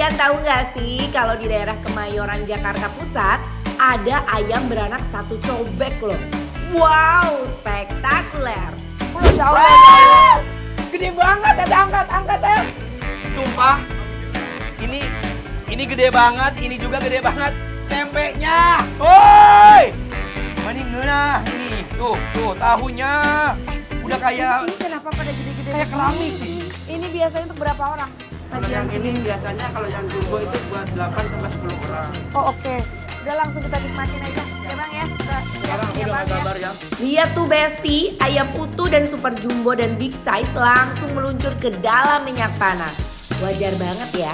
Kalian tahu nggak sih kalau di daerah Kemayoran Jakarta Pusat ada ayam beranak satu cobek loh. Wow, spektakuler. Wow, gede banget, angkat ya. Sumpah, ini gede banget, ini juga gede banget. Tempenya, woi. Ini ngeunah, ini tuh tahunya. Udah kayak. Ini kenapa pada gede-gede? Kayak keramik sih. Ini biasanya untuk berapa orang? Kalau yang ini biasanya kalau yang jumbo itu buat 8 sampai 10 orang. Oh oke. Udah langsung kita nikmatin aja ya Bang ya. Sekarang aku udah gambar ya. Lihat tuh Besti, ayam utuh dan super jumbo dan big size langsung meluncur ke dalam minyak panas. Wajar banget ya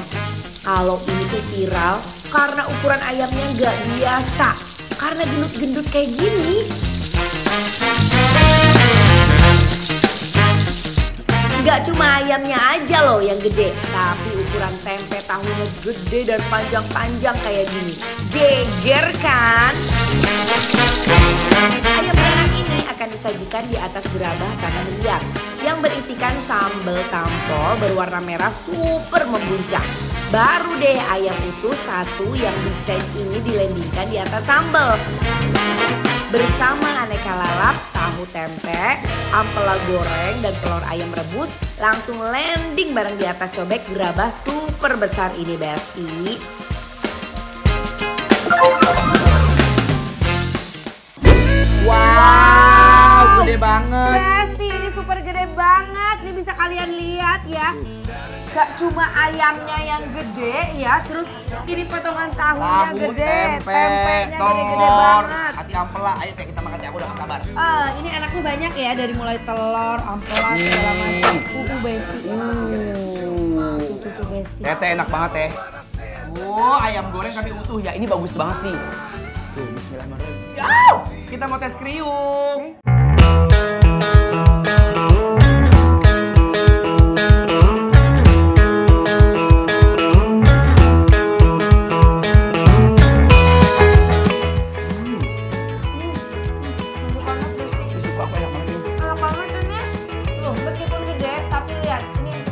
kalau ini tuh viral karena ukuran ayamnya nggak biasa. Karena gendut-gendut kayak gini. Gak cuma ayamnya aja loh yang gede, tapi ukuran tempe tahunya gede dan panjang-panjang kayak gini. Geger kan? Ayam beranak ini akan disajikan di atas gerabah tanah liat yang berisikan sambal tampol berwarna merah super membuncah. Baru deh ayam utuh satu yang big size ini dilandingkan di atas sambal. Bersama aneka lalap, tahu tempe, ampela goreng, dan telur ayam rebus langsung landing bareng di atas cobek gerabah super besar ini Besti. Wow, gede banget. Besti ini super gede banget, ini bisa kalian lihat ya. Gak cuma ayamnya yang gede ya, terus ini potongan tahunya gede, tempenya gede-gede banget. Hati ampela, ayo teh kita makan ya, aku udah gak sabar. Ini enaknya banyak ya, dari mulai telur, ampela, segala macam. Besti. Besti. Teh enak banget teh. Ayam goreng tapi utuh ya, ini bagus banget sih. Tuh, bismillahirrahmanirrahim. Yes! Kita mau tes kriuk.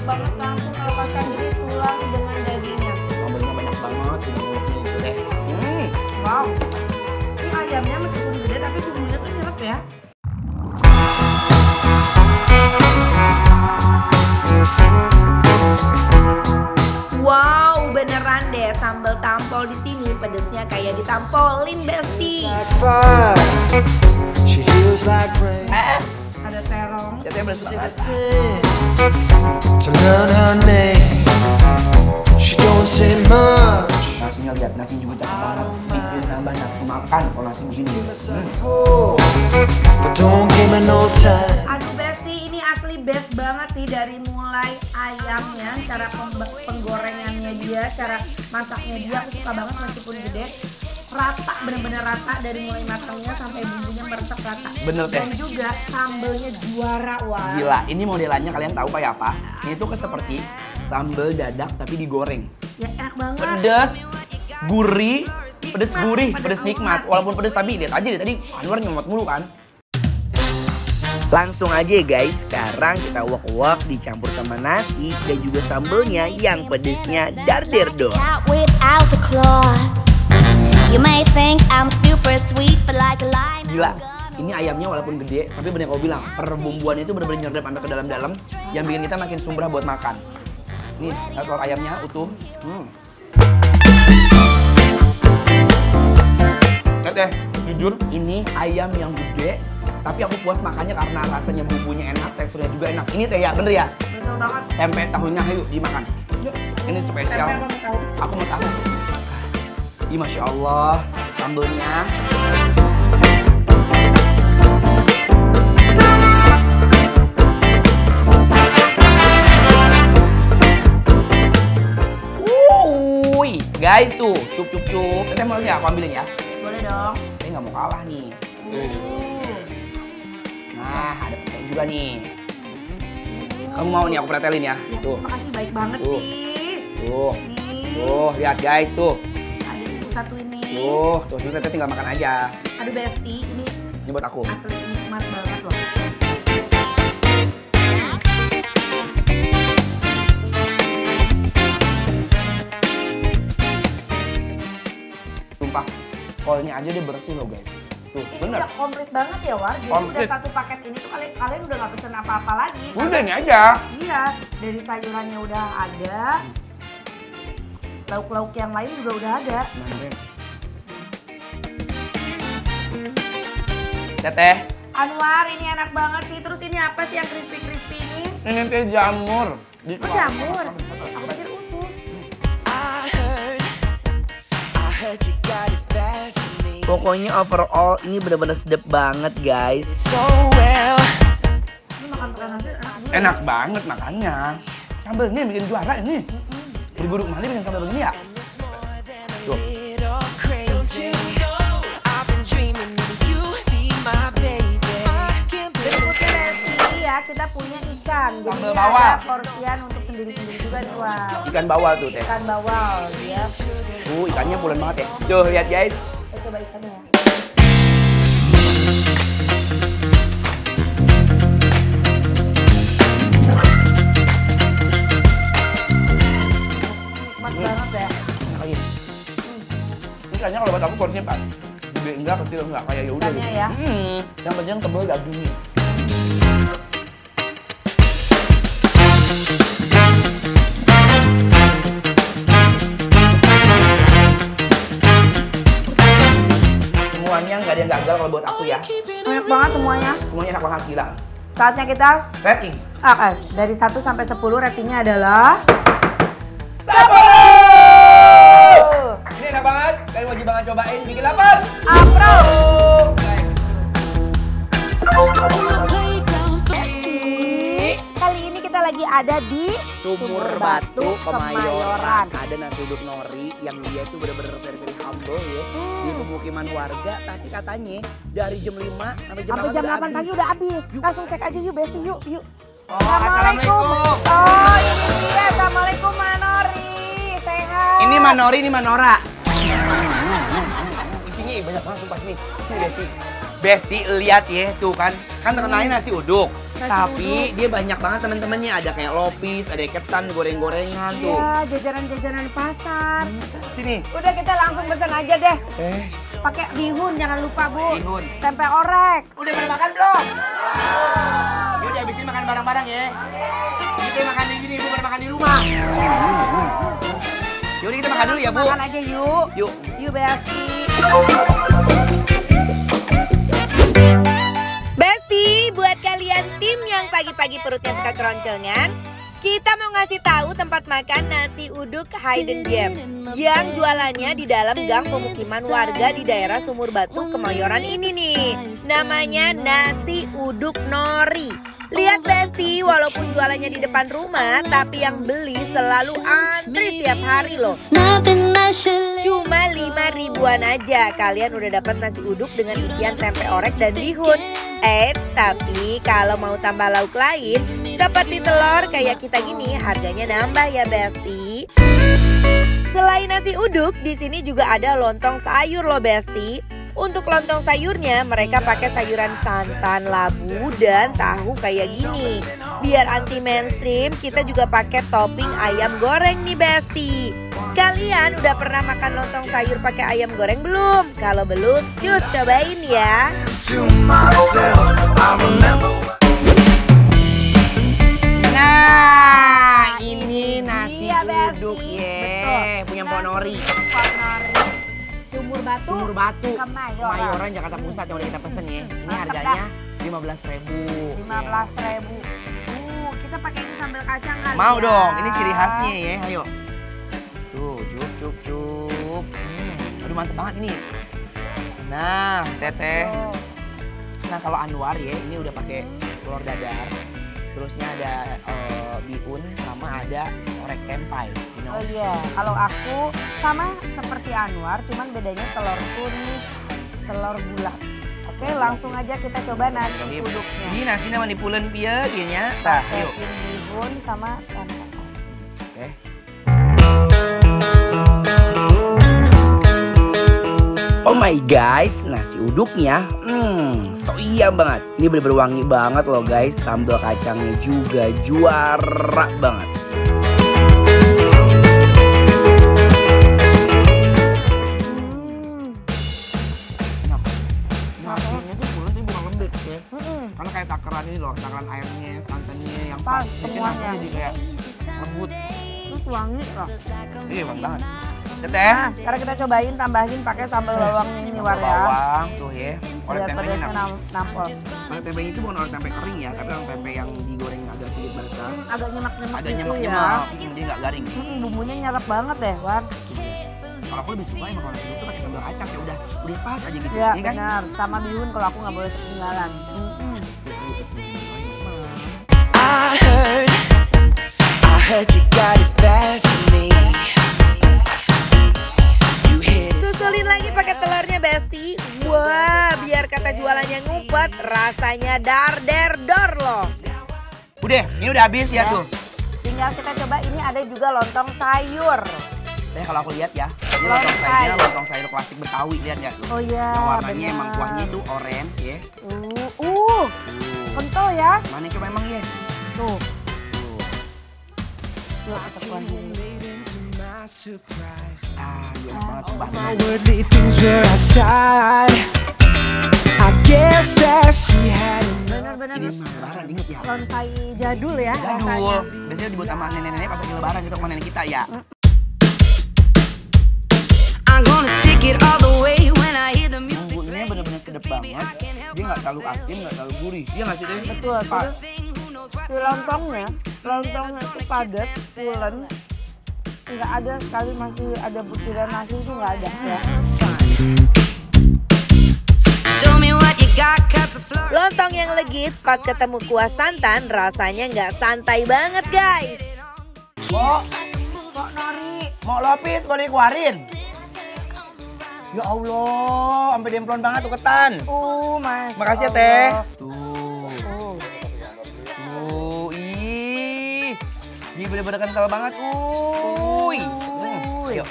Banget langsung melepaskan diri tulang dengan dagingnya. Sambalnya banyak banget, udah itu deh. Wow, ini ayamnya meskipun gede tapi bumbunya tuh nyerep ya. Wow, beneran deh sambal tampol di sini pedesnya kayak ditampolin Besti. Ada terong. Jatuhnya beres banget. To learn her name, she don't say much. Nasinya lihat, nasi juga cakep banget. Bikin nambah nafsu makan kalau nasi begini. But don't give me no time. Aduh Besti, ini asli best banget sih dari mulai ayamnya, cara penggorengannya dia, cara masaknya dia. Aku suka banget meskipun gede. Rata, bener-bener rata dari mulai matangnya sampai bumbunya meresap rata. Bener teh. Dan juga sambelnya juara, wah. Gila, ini modelannya kalian tahu kayak apa? Ini tuh seperti sambal dadak tapi digoreng. Ya enak banget. Pedes, gurih, pedes nikmat. Walaupun pedes tapi lihat aja deh tadi Anwar nyomot mulu kan. Langsung aja ya guys, sekarang kita wok-wok dicampur sama nasi dan juga sambelnya yang pedesnya darderdor. Gila, ini ayamnya walaupun gede, tapi bener kau bilang, perbumbuannya itu bener-bener nyerap sampai ke dalam-dalam, yang bikin kita makin sumbrah buat makan. Nih, telur ayamnya utuh. Lihat deh, jujur ini ayam yang gede, tapi aku puas makannya karena rasanya bumbunya enak, teksturnya juga enak. Ini teh ya, bener ya? Betul banget. Tempe tahunya, ayo dimakan. Yuk. Ini spesial. Tempe tahu. Aku mau tahu. Ih, Masya Allah, sambelnya. Guys tuh, cup. Teteh mau nggak aku ambilin ya? Boleh dong. Teteh nggak mau kalah nih. Nah, ada petai juga nih. Kamu mau nih aku pretelin ya? Ya, Tuh. makasih baik banget Tuh. sih. Tuh. Nih. Tuh, lihat guys tuh. Ada ibu satu ini. Tuh, teteh tinggal makan aja. Aduh Besti, ini buat aku. asli nikmat banget loh. jengkolnya aja dia bersih loh guys. Tuh, Ini bener. udah komplit banget ya War. Jadi Komplit. udah satu paket ini tuh kalian udah nggak pesen apa-apa lagi. Udah ini aja. Iya, dari sayurannya udah ada. Lauk-lauk yang lain juga udah ada. Teteh, Anwar, ini enak banget sih. Terus ini apa sih yang crispy-crispy ini? ini teh jamur. Oh, jamur. Aku pikir usus. Pokoknya overall ini bener-bener sedap banget guys. Ini makan pakai nasi enak juga. Enak banget makannya. Sambelnya yang bikin juara ini. Guru-guru kemana bikin sambal begini ya? Tuh. Berikutnya Besti ya, kita punya ikan. Jadi Sambal ini bawal. ada porsian untuk sendiri-sendiri juga nih Wak. Ikan bawal tuh teh. Ikan bawal ya. Ikannya pulen banget ya. Tuh lihat guys. Kita coba ikannya ya. Nikmat banget ya. Enak lagi. Ini kayaknya kalau buat aku porsinya pas. Gede enggak, kecil enggak, kayak ya udah Ikannya gitu. ya. Yang penting tebel dagingnya. Semuanya nggak ada yang gagal kalau buat aku ya. Banyak banget semuanya. Semuanya enak banget gila. Saatnya kita Rating. dari 1 sampai 10 ratingnya adalah 10! Ini enak banget, kalian wajib banget cobain, bikin lapar. Apro. Kali ini kita lagi ada di Sumur Batu Kemayoran. Ada nasi uduk nori yang dia itu bener-bener very humble ya. Di pemukiman warga, tapi katanya dari jam 5 sampai jam 8 Sampai jam 8 pagi udah habis. Langsung cek aja yuk Besti yuk. Oh, assalamualaikum. Oh ini dia. Assalamualaikum Manori. Sehat. Ini Manori, ini Manora. Isinya banyak banget sumpah sini. Sini Besti. Besti lihat ya tuh kan. Kan terkenalnya nasi uduk. Tapi dia banyak banget temen-temennya. Ada kayak lopis, ada ikat stand, goreng-gorengan tuh. Ya jajanan-jajanan pasar. Sini. Udah kita langsung pesan aja deh. Pakai bihun jangan lupa Bu. Bihun. Tempe orek. Udah pada makan belum? Yaudah habisin makan bareng-bareng ya. Kita makan di sini, Bu, pada makan di rumah. Yaudah kita makan dulu ya, Bu. Makan aja yuk. Yuk. Yuk Besti. Besti, buat kalian tim yang pagi-pagi perutnya suka keroncongan, kita mau ngasih tahu tempat makan nasi uduk Hidden Gem yang jualannya di dalam gang pemukiman warga di daerah Sumur Batu Kemayoran ini nih. Namanya Nasi Uduk Nori. Lihat Besti, walaupun jualannya di depan rumah, tapi yang beli selalu antri setiap hari loh. Cuma 5 ribuan aja, kalian udah dapat nasi uduk dengan isian tempe orek dan bihun. Eits, tapi kalau mau tambah lauk lain, seperti telur kayak kita gini, harganya nambah ya Besti. Selain nasi uduk, di sini juga ada lontong sayur loh Besti. Untuk lontong sayurnya mereka pakai sayuran santan, labu, dan tahu kayak gini. Biar anti mainstream kita juga pakai topping ayam goreng nih Besti. Kalian udah pernah makan lontong sayur pakai ayam goreng belum? Kalau belum, cus cobain ya. Nah, ini nasi Iya, Besti. uduk ya. Betul. Punya Mbak Nori. Sumur Batu. Sumur Batu. Kemayoran. Kemayoran Jakarta Pusat yang udah kita pesen ya. Ini harganya 15.000. 15.000. Kita pakai ini sambal kacang kali Mau ya. dong, ini ciri khasnya ya. Ayo. Tuh, cup. Aduh mantep banget ini. Nah, Teteh. Nah, kalau Anwar ya, ini udah pakai telur dadar. Terusnya ada bihun sama ada orek tempai, you know. Oh iya, kalau aku sama seperti Anwar, cuman bedanya telur kuning, telur bulat. Oke, langsung aja kita coba nasi uduknya. Ini nasi nama dipulen pieu ieu nya. Tah, yuk. Pakai bihun sama tempe. Oke. Oh my guys, nasi uduknya, so iya banget. Ini bener-bener wangi banget loh guys. Sambal kacangnya juga juara banget. wangi loh. Iya, wangi banget. Teteh. Nah, sekarang kita cobain tambahin pakai sambal bawang ini War ya. Bawang tuh ya. Orek Biar tempenya pedasnya nampol. Orek tempe itu bukan orek tempe kering ya, tapi orek tempe yang digoreng agak sedikit basah. Agak nyemak-nyemak Ada gitu nyemak-nyemak, ya. dia nggak garing. Bumbunya nyerap banget deh, War. Kalau aku lebih suka emang kalau nasi uduk tuh pakai sambal kacang ya udah pas aja gitu. Ya, Iya kan? benar. Sama bihun kalau aku nggak boleh ketinggalan. I heard you got it bad for me. You hit it. Susulin lagi pakai telurnya, Besti. Wah, biar kata jualannya ngumpet, rasanya dar-der-dor loh. Udah, ini udah habis ya tuh. Tinggal kita coba, ini ada juga lontong sayur. Kalau aku lihat ya, ini Lontong sayur. lontong sayur klasik Betawi, lihat ya tuh. Oh iya, Yang warnanya benar. emang kuahnya itu orange ya. Kental ya. Mana coba emang ya? Tuh, Tuh. yuk kita kuahin. Enak banget sumpah. Worldly things were outside. I guess that she had Bener-bener Ini mah lebaran, inget ya? lonsai jadul ya Jadul. rasanya. Biasanya dibuat sama nenek-nenek pas lagi lebaran gitu sama nenek kita ya. I'm gonna take it all the way when I hear the music. Bumbunya bener-bener sedap banget. Dia nggak terlalu asin, nggak terlalu gurih. Dia nggak sih Teh? Betul, Pas. si lontongnya itu padat, pulen. Nggak ada sekali masih ada butiran nasi itu nggak ada ya. Show me what you got, 'cause the floor. Lontong yang legit pas ketemu kuah santan rasanya nggak santai banget guys. Kok Nori? mau lopis boleh dikeluarin? Ya Allah, sampai demplon banget tuh ketan. Mas. Makasih ya Teh. Allah. Tuh. Ih. Ini bener-bener kental banget. Yuk.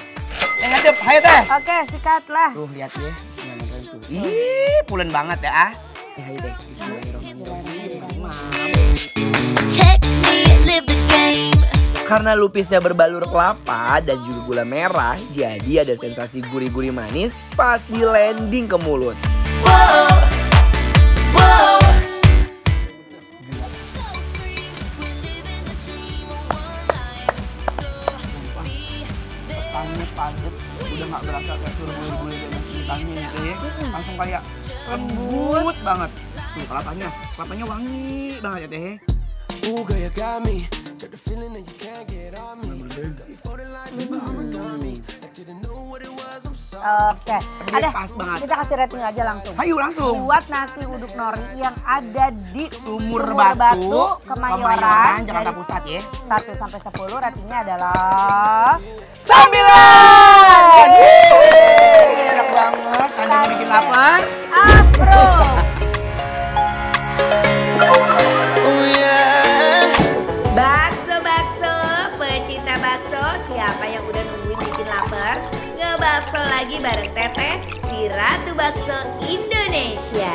Ngadep, ayo Teh. Oke, sikat lah. Tuh, lihat ya. Bismillahirrahmanirrahim tuh. Ih, pulen banget ya ah. Ayo Teh. Bismillahirrahmanirrahim. Text me, live the game. Karena lupisnya berbalur kelapa dan juga gula merah, jadi ada sensasi gurih-gurih manis pas di landing ke mulut. Whoa, whoa. Ketannya padat, udah nggak berasa kayak suruh gurih-gurih kayak ketannya gitu ya. Langsung kayak lembut banget. Tuh kelapanya wangi banget ya Teh. Ooh, girl, you got me. Got the feeling that you can't get on me. Got me for the life, baby, origami. Like didn't know what it was, I'm sorry. Oke, Dia ada. pas banget. Kita kasih rating aja langsung. Ayo langsung. Buat nasi uduk Nori yang ada di Sumur Batu, Kemayoran, Jakarta dari Pusat ya. 1 sampai 10 ratingnya adalah 9. Enak banget, tandanya bikin lapar. approve. Oh yeah. Bakso, pecinta bakso, siapa yang udah nungguin bikin lapar? Ngebakso lagi bareng Teteh, si Ratu Bakso Indonesia.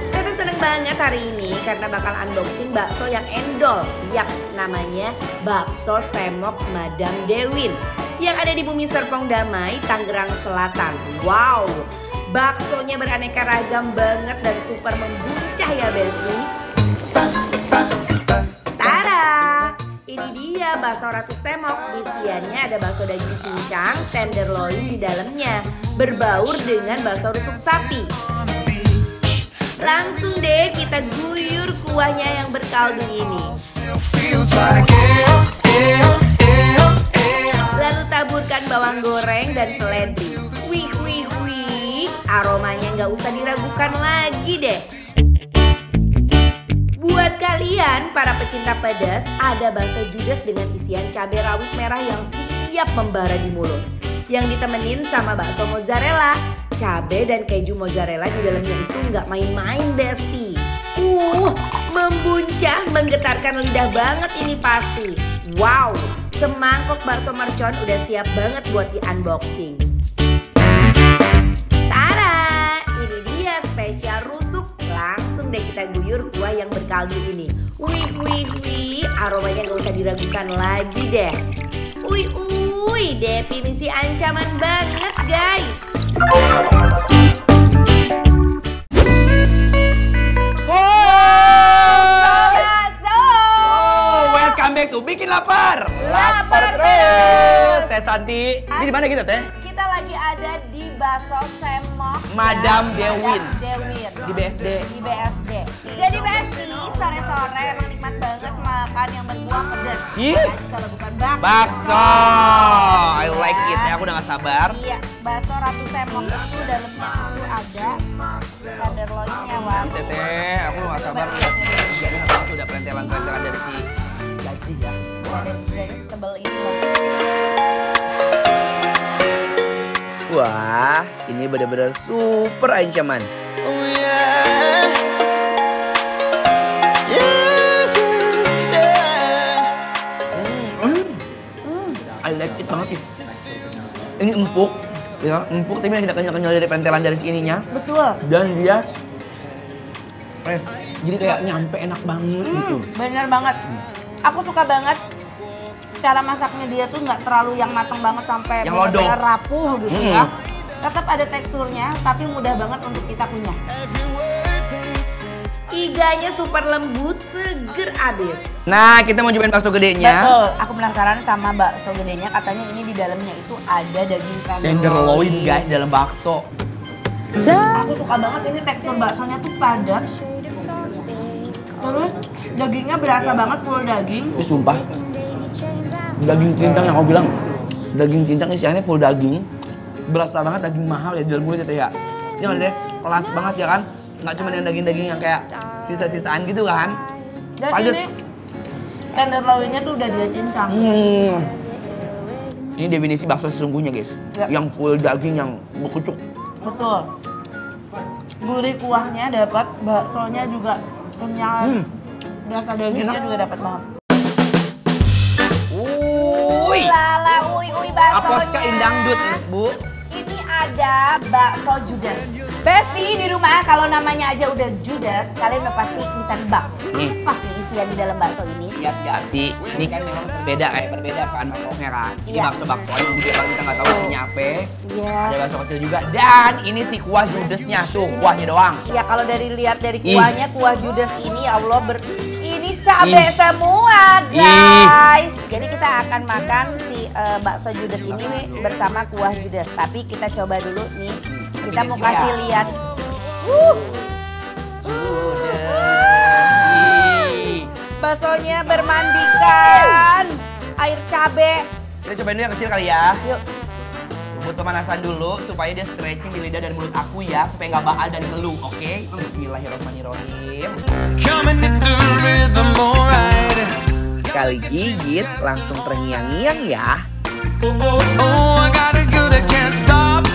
Teteh seneng banget hari ini karena bakal unboxing bakso yang endol. Yaks, namanya bakso semok Madam Dewin yang ada di Bumi Serpong Damai, Tangerang Selatan. Wow, baksonya beraneka ragam banget dan super membuncah ya Besti. Tara, ini dia bakso Ratu Semok. Isiannya ada bakso daging cincang, tenderloin di dalamnya, berbaur dengan bakso rusuk sapi. Langsung deh kita guyur kuahnya yang berkaldu ini. Feels like Lalu taburkan bawang goreng dan seledri. Wih, aromanya nggak usah diragukan lagi deh. Buat kalian para pecinta pedas, ada bakso judes dengan isian cabai rawit merah yang siap membara di mulut. Yang ditemenin sama bakso mozzarella. Cabai dan keju mozzarella di dalamnya itu nggak main-main Besti. Membuncah, menggetarkan lidah banget ini pasti. Wow, semangkok bakso mercon udah siap banget buat di unboxing. Tara, ini dia spesial rusuk. Langsung deh kita guyur kuah yang berkaldu ini. Wih, aromanya gak usah diragukan lagi deh. Definisi ancaman banget guys. Welcome back to Bikin Lapar. Lapar Santi. Ini di mana kita teh? Kita lagi ada di Bakso Semok Madam Dewin. Dewin. Di BSD. Di BSD. Jadi BSD sore-sore emang nikmat banget makan yang berkuah pedas. Ih. Apalagi kalau bukan bakso. Bakso. I like it. Ya, aku udah gak sabar. Iya, bakso Ratu Semok itu dalamnya itu ada tenderloinnya, Wak. Ini teteh, aku gak sabar lihat. Jadi aku sudah perentelan-perentelan dari si gaji ya. Dari tebel ini loh. Wah, ini benar-benar super ancaman. Oh yeah. I like it banget. Ini empuk, ya empuk tapi masih ada kenyal-kenyal dari pentelan dari sininya. Betul. Dan dia fresh, jadi kayak nyampe enak banget gitu. Bener banget. Aku suka banget cara masaknya dia tuh nggak terlalu yang matang banget sampai Yang lodoh. benar-benar rapuh gitu ya. Tetap ada teksturnya, tapi mudah banget untuk kita kunyah. Iganya super lembut, seger abis. Nah, kita mau cobain bakso gedenya. Betul, aku penasaran sama bakso gedenya. Katanya ini di dalamnya itu ada daging Tenderloin guys dalam bakso. Aku suka banget ini tekstur baksonya tuh padat. Terus dagingnya berasa banget full daging. Ini sumpah, daging cincang yang aku bilang, daging cincang isiannya full daging. Berasa banget daging mahal ya di dalam mulut ya. Ini nggak sih, kelas banget ya kan? Nggak cuma yang daging-daging yang kayak sisa-sisaan gitu kan? Dan Padat. ini tenderloinnya tuh udah dia cincang. Ini definisi bakso sesungguhnya guys, Ya. yang full daging yang berkucuk. Betul. Gurih kuahnya dapat, baksonya juga kenyal. Berasa dagingnya Enak. juga dapat banget. Wuih, Lala, uy baksonya. Aposka Indangdut bu. Ini ada bakso Judas. Besti di rumah kalau namanya aja udah Judas, kalian udah pasti bisa nebak. Nih. Apa sih isian di dalam bakso ini? Lihat gak sih, ini kan memang berbeda kan mangkoknya kan. Ini Iya. bakso-bakso yang gede banget kita nggak tahu isinya apa. Iya. Ada bakso kecil juga dan ini si kuah judesnya tuh, kuahnya doang. Ya kalau lihat dari Ih. kuahnya, kuah Judas ini ya Allah ini cabai Ih. semua guys. Jadi kita akan makan si bakso Judas ini bersama kuah Judas. Tapi kita coba dulu nih. Kita mau Judas kasih ya. lihat. Judes. Baksonya bermandikan air cabai. Kita cobain dulu yang kecil kali ya. Yuk. Buat pemanasan dulu supaya dia stretching di lidah dan mulut aku ya, supaya nggak baal dan ngeluh, oke? Bismillahirrahmanirrahim. Coming in the rhythm, alright. Sekali gigit langsung terngiang-ngiang ya. Oh, I gotta go, I can't stop.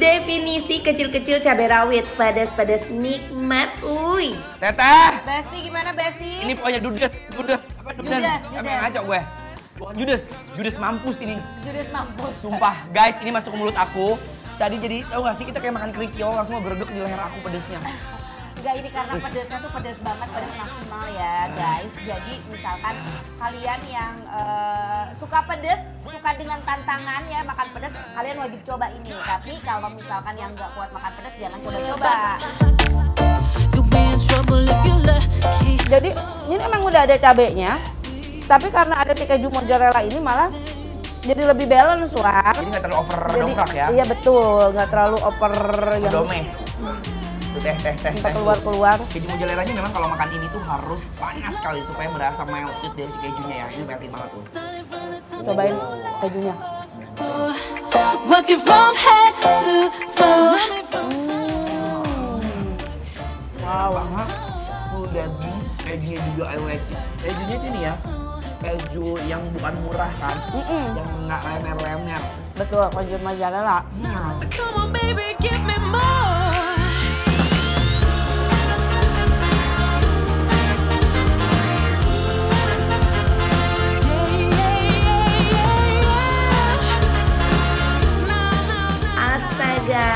Definisi kecil-kecil cabai rawit, pedas-pedas nikmat, uy. Teteh, Besti gimana Besti? ini pokoknya Judes, apa Judes? Judas. Apa yang ngaco gue? Bukan Judes mampus ini. Judas mampus. Sumpah, guys, ini masuk ke mulut aku. Tadi jadi, tau gak sih, kita kayak makan kerikil, langsung bergeduk di leher aku pedesnya. Enggak, ini karena pedasnya tuh pedas banget, pedas maksimal ya guys. Jadi misalkan kalian yang suka pedas, suka dengan tantangan ya makan pedas, kalian wajib coba ini. Tapi kalau misalkan yang nggak kuat makan pedas, jangan coba-coba. You'll be in trouble if you're lucky. Jadi ini emang udah ada cabenya, tapi karena ada si keju mozzarella ini malah jadi lebih balance wah. Jadi nggak terlalu over dongkrak ya. Iya betul, nggak terlalu over yang Dome. Tuh, teh. sampai keluar-keluar. Keju mozzarellanya memang kalau makan ini tuh harus panas sekali supaya berasa melted dari si kejunya ya. Ini melted banget tuh. Cobain kejunya. Working from head to toe. Wow. Full daging, kejunya juga I like it. Kejunya ini ya, keju yang bukan murah kan, yang nggak lemer-lemer. Betul, keju mozzarella. So come on, baby, give me more. Astaga,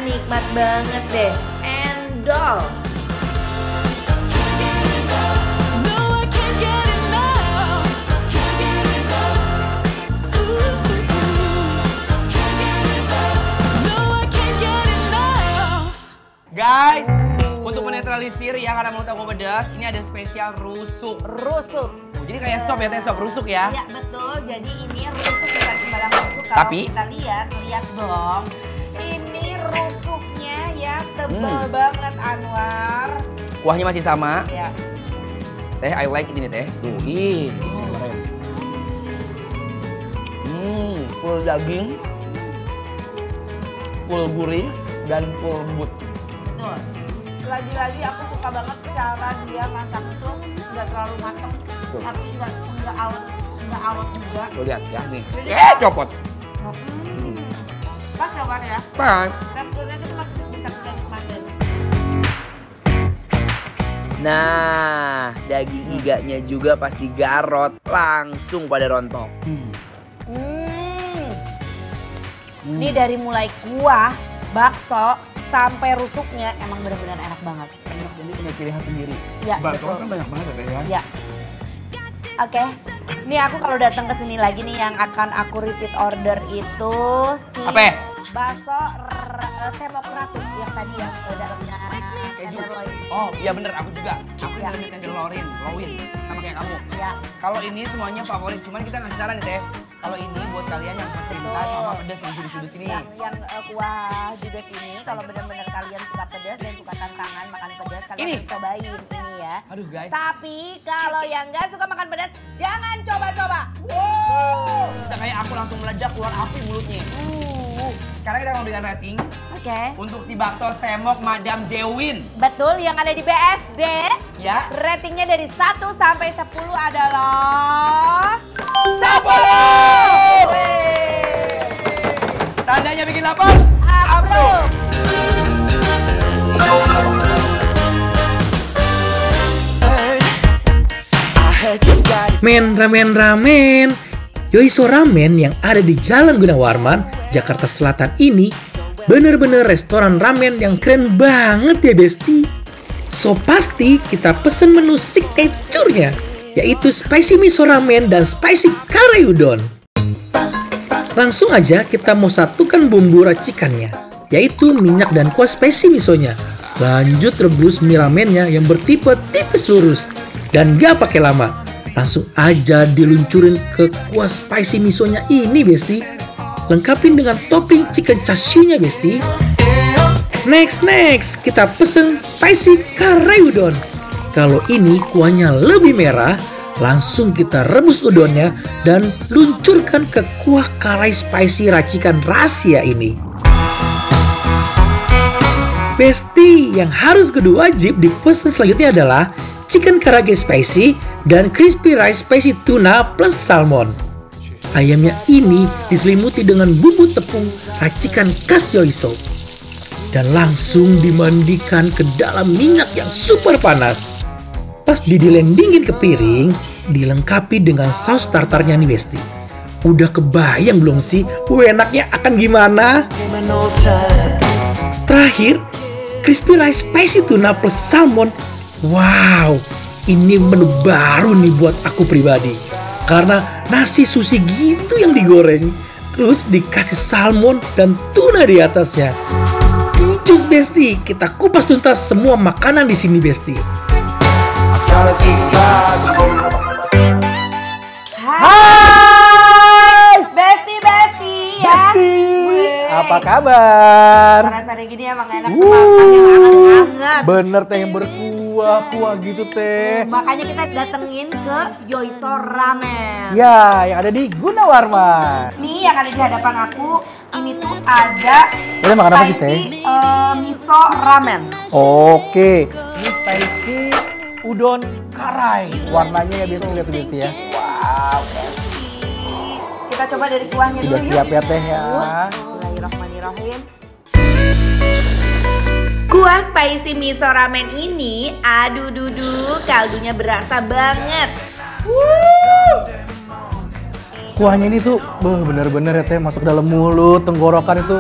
nikmat banget deh. Endol. No, I can't get enough. Ooh. No, I can't get enough. Guys, untuk menetralisir ya karena mulut aku pedas, ini ada spesial rusuk. Rusuk. Jadi kayak sop ya, teh sop rusuk ya. Iya betul, jadi ini rusuk bukan sembarang kalau Tapi kita lihat dong. Ini rusuknya ya tebel banget Anwar. kuahnya masih sama. Ya. Teh, I like it ini teh. Tuh, bismillahirrahmanirrahim. Full daging, full gurih, dan full lembut. Betul. Lagi-lagi aku suka banget cara dia masak itu nggak terlalu matang, tapi nggak awet juga. Tuh lihat ya nih. Jadi- Copot. Pas ya War ya. Pas. Teksturnya itu masih bisa kita nikmatin. Nah, daging iganya juga pas digarot langsung pada rontok. Ini dari mulai kuah, bakso, sampai rusuknya emang benar-benar enak banget. Enak, jadi punya ciri khas sendiri. Ya, Bakso betul. kan banyak banget ya. Ya. Oke, nih aku kalau datang ke sini lagi nih yang akan aku repeat order itu si Apa? bakso semok ratu yang tadi yang dalamnya Keju. tenderloin. Oh iya bener, aku juga. Aku Ya. juga tenderloin, sama kayak kamu. Ya, Kalau ini semuanya favorit, cuman kita ngasih saran nih teh. Kalau ini buat kalian yang pecinta sama pedas yang judus-judus ini. yang kuah judes ini kalau benar-benar kalian suka pedas dan suka tantangan makan pedas kalian Ini. harus cobain ini ya. Aduh guys, Tapi kalau yang nggak suka makan pedas jangan coba-coba. Wow. bisa kayak aku langsung meledak keluar api mulutnya. Sekarang kita mau berikan rating Oke. untuk si bakso semok Madam Dewin. Betul, yang ada di BSD Ya. ratingnya dari 1 sampai 10 adalah 10! Wih. Tandanya bikin lapar. Approve. Men, ramen. Yoiso Ramen yang ada di Jalan Gunawarman, Jakarta Selatan ini bener-bener restoran ramen yang keren banget ya Besti. So pasti kita pesen menu signature-nya, yaitu spicy miso ramen dan spicy kare udon. Langsung aja kita mau satukan bumbu racikannya, yaitu minyak dan kuah spicy misonya. Lanjut rebus mie ramennya yang bertipe tipis lurus. Dan gak pakai lama, langsung aja diluncurin ke kuah spicy misonya ini Besti. Lengkapin dengan topping chicken chashu-nya Besti. Next, kita pesen spicy kare udon. Kalau ini kuahnya lebih merah, langsung kita rebus udonnya dan luncurkan ke kuah kare spicy racikan rahasia ini. Besti, yang harus kudu wajib dipesan selanjutnya adalah chicken karage spicy dan crispy rice spicy tuna plus salmon. Ayamnya ini diselimuti dengan bumbu tepung racikan khas Yoiso dan langsung dimandikan ke dalam minyak yang super panas. Pas didilendingin ke piring, dilengkapi dengan saus tartarnya nih Besti. Udah kebayang belum sih enaknya akan gimana? Terakhir, crispy rice spicy tuna plus salmon. Wow, ini menu baru nih buat aku pribadi. Karena nasi sushi gitu yang digoreng, terus dikasih salmon dan tuna di atasnya. Cus Besti, kita kupas tuntas semua makanan di sini Besti. Hai, Besti ya. Apa kabar? Sore-sore gini emang enak makan yang hangat-hangat. Bener teh yang berkuah gitu teh. Makanya kita datengin ke Yoiso Ramen. Ya, yang ada di Gunawarman. Nih yang ada di hadapan aku, ini tuh ada Boleh makan apa sih, Teh? spicy miso ramen. Oke, ini spicy udon karai. Warnanya ya biasa lihat Besti ya. Kita coba dari kuahnya Sudah dulu siap yuk. ya teh ya. Bismillahirrahmanirrahim. Kuah spicy miso ramen ini, aduh dudu, kaldunya berasa banget. Kuahnya ini tuh bener-bener ya teh masuk dalam mulut, tenggorokan itu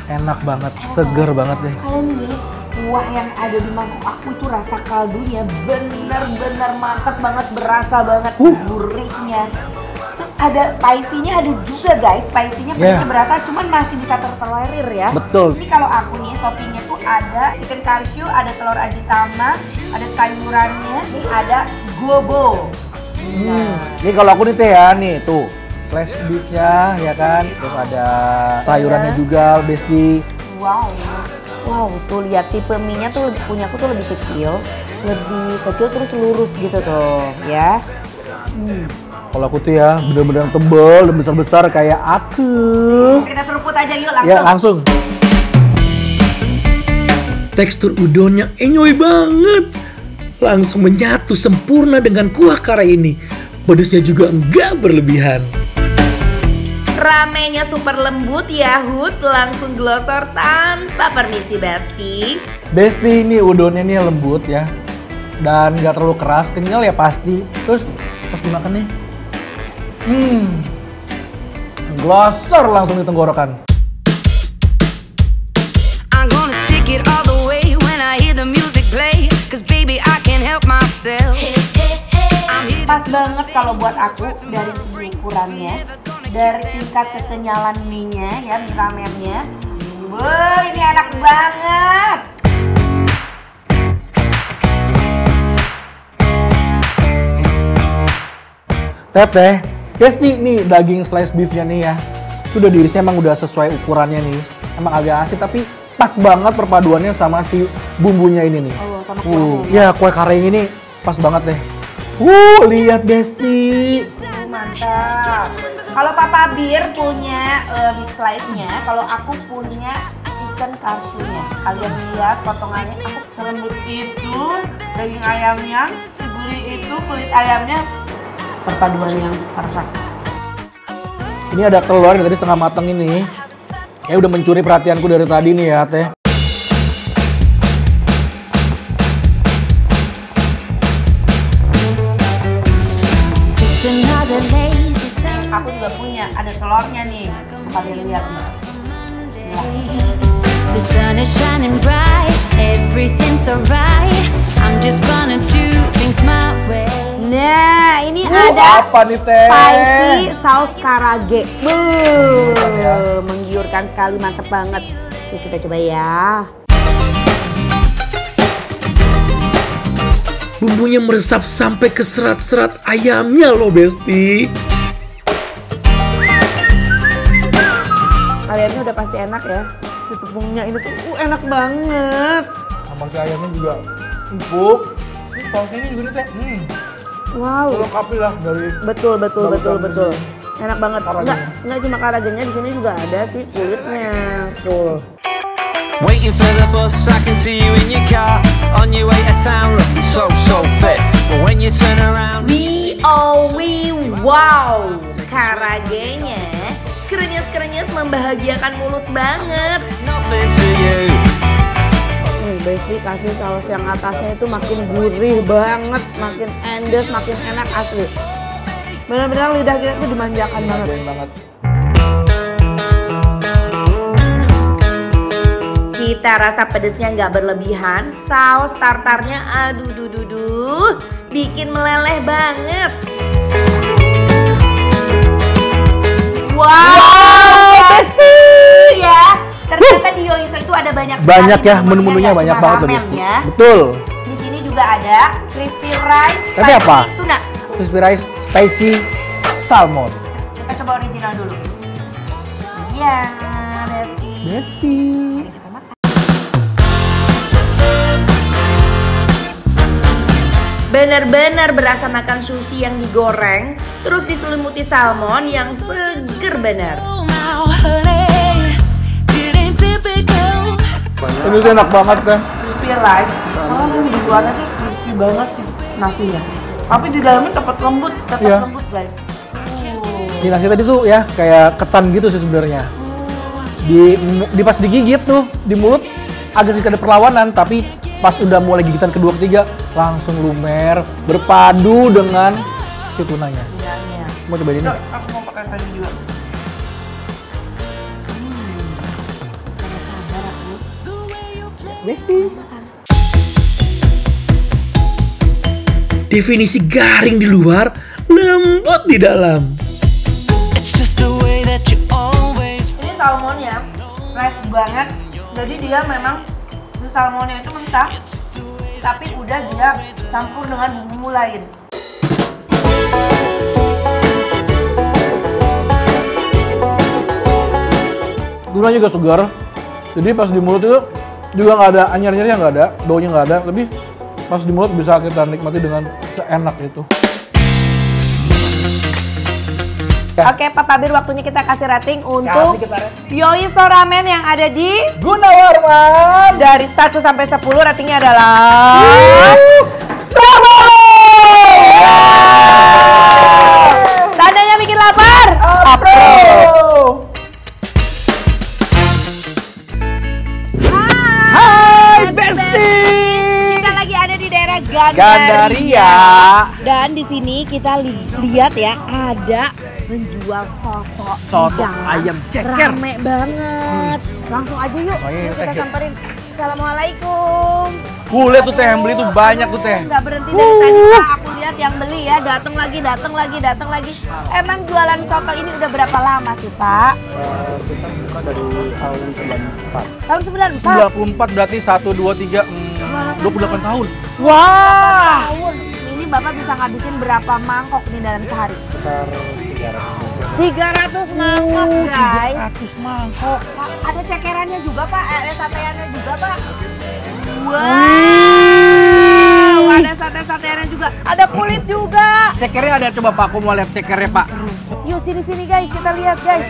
enak banget, seger banget deh. Kalau nih, kuah yang ada di mangkok aku itu rasa kaldunya bener-bener mantep banget, berasa banget gurihnya. Terus ada spicy-nya ada juga guys, spicy-nya pedasnya berasa, cuman masih bisa tertolerir ya. Betul. Ini kalau aku nih toppingnya tuh ada chicken cashew, ada telur ajitama, ada sayurannya, ini ada gobo. Ini kalau aku nih teh ya, nih tuh slice beef-nya ya kan. Terus ada sayurannya juga, Besti. Wow, tuh lihat tipe mie-nya tuh punya aku tuh lebih kecil terus lurus gitu tuh, ya. Kalau aku tuh ya bener-bener tebel dan besar-besar kayak aku. Kita seruput aja yuk langsung. Ya langsung. Tekstur udonnya enyoy banget. Langsung menyatu sempurna dengan kuah kare ini. Pedesnya juga enggak berlebihan. Ramennya super lembut ya Hud, langsung glosor tanpa permisi Besti. Besti ini udonnya nih lembut ya. Dan gak terlalu keras, kenyal ya pasti. Terus pas dimakan nih. Glosor langsung di tenggorokan. I'm gonna take it all the way when I hear the music play. Cause baby I can't help myself. I'm here Pas banget kalau buat aku dari segi ukurannya, dari tingkat kekenyalan mie-nya ya, mie ramennya. Wah, ini enak banget. Teteh, Besti nih daging slice beef-nya nih ya. Itu udah diirisnya emang udah sesuai ukurannya nih. Emang agak asin tapi pas banget perpaduannya sama si bumbunya ini nih. Sama kuahnya. Ya kue kare ini pas banget deh. Lihat Besti. Mantap. Kalau Papa Bir punya big slice-nya, kalau aku punya chicken cashew-nya. Kalian lihat potongannya, aku selembut itu, daging ayamnya, segurih itu, kulit ayamnya. Perpaduan yang perfect. Ini ada telur yang tadi setengah matang ini. Udah mencuri perhatianku dari tadi nih ya Teh. just another lazy Sunday. Aku juga punya, ada telurnya nih. Kalian lihat nih. The sun is shining bright, everything's alright. I'm just gonna do things my way. Nah, ini ada Apa nih Teh? spicy saus karage. Menggiurkan sekali, mantep banget. Yuk kita coba ya. Bumbunya meresap sampai ke serat-serat ayamnya loh Besti. Ayamnya udah pasti enak ya. Si tepungnya ini tuh enak banget. Sama si ayamnya juga empuk. Ini sausnya juga nih Teh. Wow. Lengkapi lah dari Betul. Baru Enak banget. Karagenya. Enggak cuma karagenya, di sini juga ada sih kulitnya. Tuh. Waiting for the bus, I can see you in your car on your way to town, looking so fit. But when you turn around, Wow. Karagenya krenyes membahagiakan mulut banget. nothing to you. Besti kasih saus yang atasnya itu makin gurih banget, makin endes, makin enak asli. Benar-benar lidah kita tuh dimanjakan banget. Cita rasa pedesnya nggak berlebihan, saus tartarnya aduh, bikin meleleh banget. Wow, Besti ya. Ternyata di Yoiso itu ada banyak ya sekali menu-menunya nggak banyak cuma banget loh ramen Besti. ya. Betul. Di sini juga ada crispy rice, Tapi apa? spicy tuna. Crispy rice spicy salmon. Kita coba original dulu. Iya, Besti. Kita makan. Bener-bener berasa makan sushi yang digoreng, terus diselimuti salmon yang seger bener. Ini tuh enak banget kan. Crispy rice, kalau di luarnya tuh crispy banget sih nasinya. Tapi di dalamnya tetap lembut Iya. guys. Di nasi tadi tuh ya kayak ketan gitu sih sebenarnya. Di pas digigit tuh di mulut agak sedikit ada perlawanan, tapi pas udah mulai gigitan kedua ketiga langsung lumer berpadu dengan si tunanya. Mau cobain ini? Aku mau pakai tadi juga. Besti. Definisi garing di luar, lembut di dalam. It's just the way that you always. Ini salmonnya fresh banget. Jadi dia memang si salmonnya itu mentah, tapi udah dia campur dengan bumbu lain. Tunanya juga segar. Jadi pas di mulut itu juga nggak ada anyar-anyarnya, nggak ada, baunya nggak ada. Tapi pas di mulut bisa kita nikmati dengan seenak itu. Oke, Pak Kabir, waktunya kita kasih rating untuk Yoiso Ramen yang ada di Gunawarman. dari 1 sampai 10 ratingnya adalah 10. Tandanya bikin lapar. Hai Besti. Kita lagi ada di daerah Gandaria. Gandaria. Dan di sini kita lihat ya, ada menjual soto di jalan. Ayam ceker. Rame banget. Langsung aja yuk, yuk kita samperin. Assalamualaikum. Lihat tuh teh yang beli tuh banyak tuh teh. Nggak berhenti dari tadi Pak, aku lihat yang beli ya, datang lagi. Emang jualan soto ini udah berapa lama sih Pak? Kita buka dari tahun 94. Tahun 94? 94 berarti 1, 2, 3, 28 tahun. Wah! Ini Bapak bisa ngabisin berapa mangkok nih dalam sehari? Sekitar 300 mangkok guys. 300 mangkok. Pak, ada cekerannya juga Pak, ada sateannya juga Pak. Wow, ada sate-sateannya juga, ada kulit juga. Cekernya ada, coba Pak, aku mau lihat cekernya Pak. Yuk sini guys, kita lihat guys.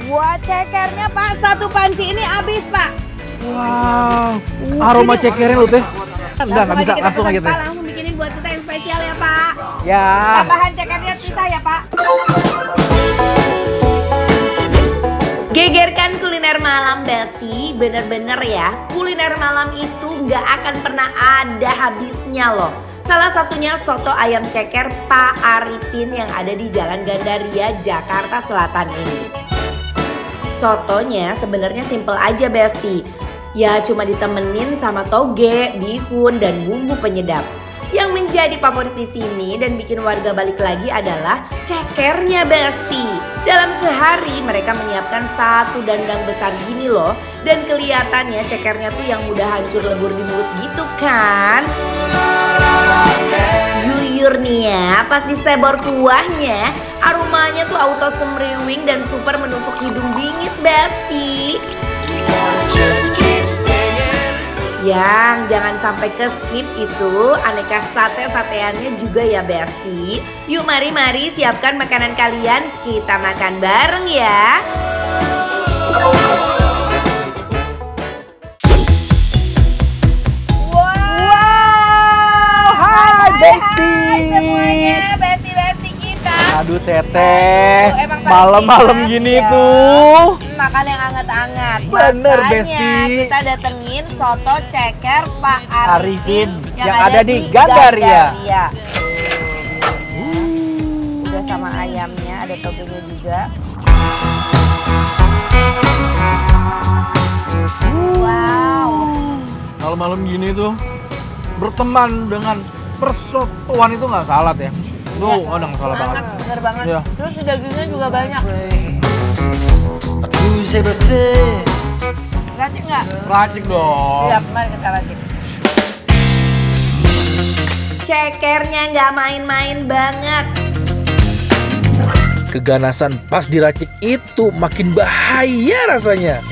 Wah, cekernya Pak, satu panci ini habis Pak. Wow, aroma cekernya lu teh. Udah nggak bisa, langsung aja teh. Langsung bikinin buat kita yang spesial ya Pak. Ya. Tambahan cekernya pisah ya Pak. Gegerkan kuliner malam Besti, bener-bener ya, kuliner malam itu nggak akan pernah ada habisnya loh. Salah satunya soto ayam ceker Pak Arifin yang ada di Jalan Gandaria, Jakarta Selatan ini. Sotonya sebenarnya simple aja Besti, ya cuma ditemenin sama toge, bihun, dan bumbu penyedap. Yang menjadi favorit di sini dan bikin warga balik lagi adalah cekernya Besti. Dalam sehari mereka menyiapkan 1 dandang besar gini loh. Dan kelihatannya cekernya tuh yang mudah hancur lebur di mulut gitu kan. Yuyur nih ya, pas disebor kuahnya, aromanya tuh auto semriwing dan super menusuk hidung bingit Besti. Yang jangan sampai ke skip itu aneka sate-sateannya juga ya Besti. Yuk mari siapkan makanan kalian, kita makan bareng ya. Wow, hai Besti. Semuanya Besti kita. Aduh teteh, Emang paling malam-malam enak gini ya. tuh. Makan yang hangat-hangat. Bener, Makanya Besti. kita datengin soto ceker Pak Arifin yang yang ada di Gandaria. Udah sama ayamnya, ada togenya juga. Wow. Malam-malam gini tuh berteman dengan persotoan itu nggak salah ya. Tuh, ada nggak salah banget. Bener banget. Iya. Terus dagingnya juga banyak. Racik nggak? Racik dong. Iya, mari kita racik. Cekernya nggak main-main banget. Keganasan pas diracik itu makin bahaya rasanya.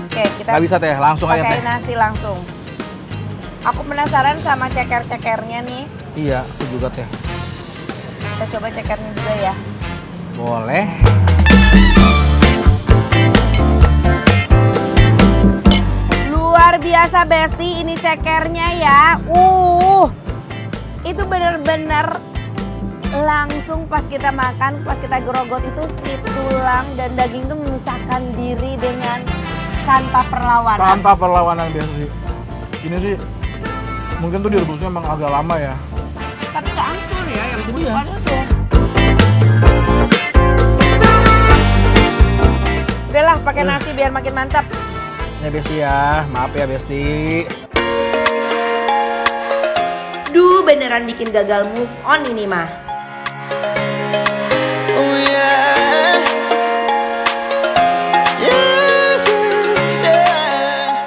Oke, kita Nggak bisa teh, langsung aja pakai teh. nasi langsung. Aku penasaran sama ceker-cekernya nih. Iya, aku juga teh. Kita coba cekernya juga ya. Boleh. Luar biasa Besti, ini cekernya ya. Itu bener-bener langsung pas kita makan, pas kita gerogot itu si tulang dan daging itu memisahkan diri dengan tanpa perlawanan. Tanpa perlawanan biasa sih. Ini sih mungkin tuh direbusnya emang agak lama ya. Tapi nggak hancur ya, yang depannya tuh. Udahlah, pakai nasi biar makin mantap. Ya Besti ya, maaf ya Besti. Duh, beneran bikin gagal move on ini mah.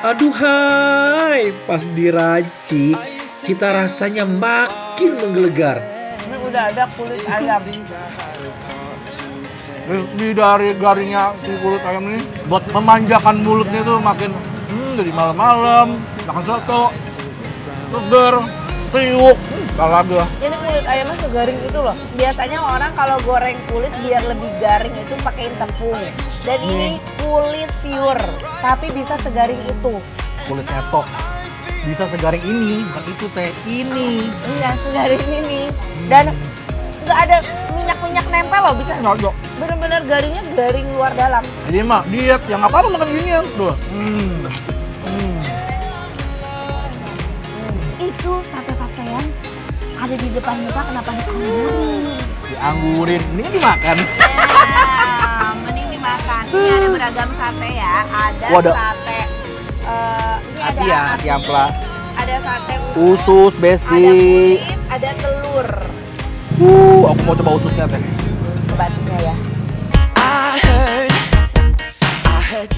Aduhai, pas diracik kita rasanya makin menggelegar. Ini udah ada kulit ayam. Crispy dari garingnya si kulit ayam ini buat memanjakan mulutnya tuh makin dari malam-malam makan soto seger kriuk kalaga. Ini kulit ayamnya segaring itu loh. Biasanya orang kalau goreng kulit biar lebih garing itu pakein tepung. Dan ini kulit pure, tapi bisa segaring itu. Kulit etok bisa segaring ini, bukan itu teh, ini. Iya, segaring ini. Dan nggak ada minyak-minyak nempel loh, bisa. Nggak. Bener-bener garingnya garing luar dalam. Jadi mah diet yang apa makan ginian tuh. Itu sate-satean ada di depan muka, kenapa dianggurin? Dianggurin, ini kan dimakan. Mending dimakan. Ini ada beragam sate ya. Ada sate. Ini ada hati ampla. Ada sate Usus, besti. Ada kulit, ada telur. Aku mau coba ususnya teh. Coba hatinya ya.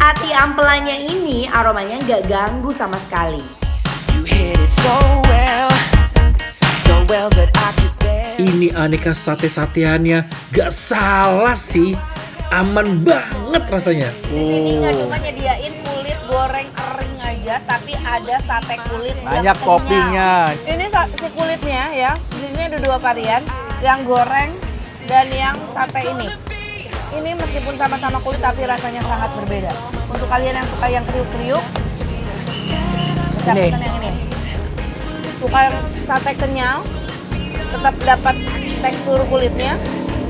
Ati ampelanya ini aromanya nggak ganggu sama sekali. Ini aneka sate-sateannya gak salah sih. Aman banget rasanya. Di sini nggak cuma nyediain kulit goreng kering aja, tapi ada sate kulit Banyak yang kenyal. toppingnya. Ini si kulitnya ya. Di sini ada 2 varian, yang goreng dan yang sate ini. Ini meskipun sama-sama kulit tapi rasanya sangat berbeda. Untuk kalian yang suka yang kriuk-kriuk, bisa Ini. pesan yang ini. Suka yang sate kenyal, tetap dapat tekstur kulitnya,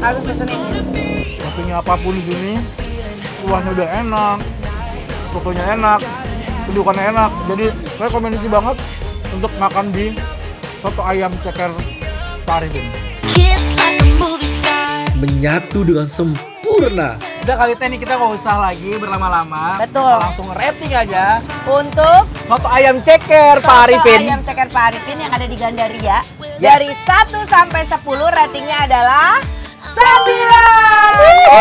harus pesen yang ini. Toppingnya apapun di sini, kuahnya udah enak, sotonya enak, kedudukannya enak. Jadi rekomendasi banget untuk makan di soto ayam ceker Pak Arifin. Menyatu dengan sempurna. Udah kali teh nih kita nggak usah lagi berlama-lama. Betul. Langsung rating aja. Untuk Soto ayam ceker Pak Arifin. ayam ceker Pak Arifin yang ada di Gandaria, Yes. dari 1 sampai 10 ratingnya adalah 9.